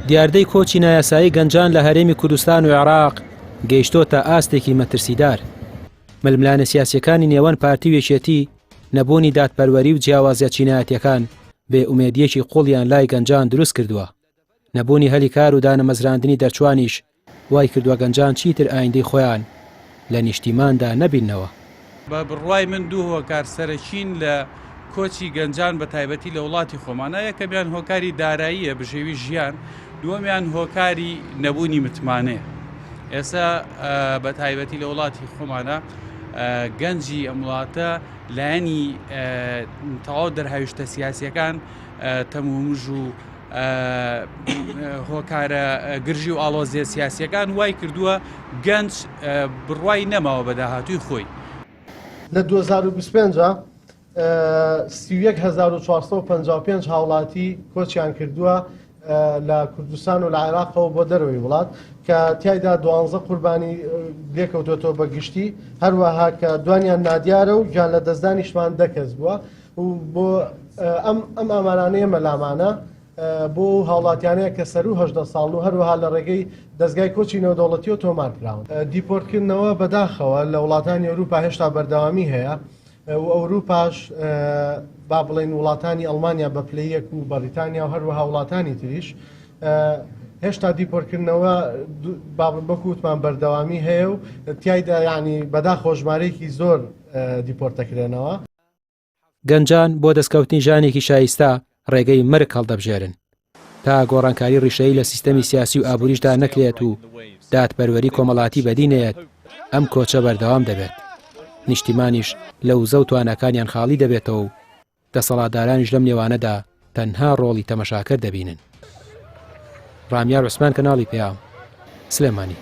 دیاردەی کۆچی نایاسایی گەنجان لە هەرێمی کوردستان و عێراق گەیشتۆتە ئاستێکی مەترسیدار. ململانە سیاسیەکانی نێوان پارتی و یەکێتی نەبوونی دادپەروەری و جیاوازیە چینایەتیەکان بێ ئومێدیەکی قوڵیان لای گەنجان دروست کردووە. نەبوونی هەلی کار و دانەمەزراندنی دەرچوانیش وای کردووە گەنجان چیتر ئایندەی خۆیان لە نیشتیماندا نەبینەوە. بە بڕوای من دوو هۆکار سەرەکین لە کۆچی گەنجان بە تایبەتی لە وڵاتی خۆمانە. یەکەمیان هۆکاری داراییە بژێوی ژیان، دووەمیان هۆکاری نەبوونی متمانەیە. ئێستا بە تایبەتی لە وڵاتی خۆمانە گەنجی ئەم وڵاتە لایەنی تەواو دەرهاویشتە سیاسیەکان تەمومژ و هۆکارە گرژی و ئاڵۆزیە سیاسیەکان وای کردووە گەنج بڕوای نەماوە بە داهاتووی خۆی. لە 2025 31,455 هاوڵاتی کۆچیان کردووە لە کوردستان و لە عێراقەوە بۆ دەرەوەی وڵات کە تایدا 12 قوربانی لێکەوتۆتەوە بە گشتی، هەروەها کە دوانیان نادیارە و گیان لە دەستدانیشتمان 10 کەس بووە و بۆ ئەم ئامارانەیە مەلامانە بۆ هاوڵاتیانەیە کە سەر و 18 ساڵ و هەروەها لە ڕێگەی دەستگای کۆچی نێودەوڵەتی و تۆمار کراون. دیپۆرتکردنەوە بەداخەوە لە وڵاتانی ئەوروپا هێشتا بەردەوامی هەیە و ئەوروپاش با بڵێن وڵاتانی ئەڵمانیا بە پلەیەک و بەریتانیا و هەروەها وڵاتانی تریش هێشتا دیپۆرتکردنەوە بەکووتمان بەردەوامی هەیە و تایدا یعنی بەداخۆ ژمارەیەکی زۆر دیپۆرتەکرێنەوە. گەنجان بۆ دەستکەوتنی ژانێکی شایستە ڕێگەی مرگ هەڵدەبژێرن تا گۆڕانکاری ڕیشەیی لە سیستەمی سیاسی و ئابووریشدا نەکرێت و دادپەروەری کۆمەڵاتی بەدینەیەت. ئەم کۆچە بەردەوام دەبێت، نیشتیمانیش لە وزە و توانەکانیان خاڵی دەبێتەوە و دەسەڵاتدارانیش لەم نێوانەدا تەنها ڕۆڵی تەمەشاکر دەبینن. ڕامیار عوسمان، کەناڵی پێام، سلێمانی.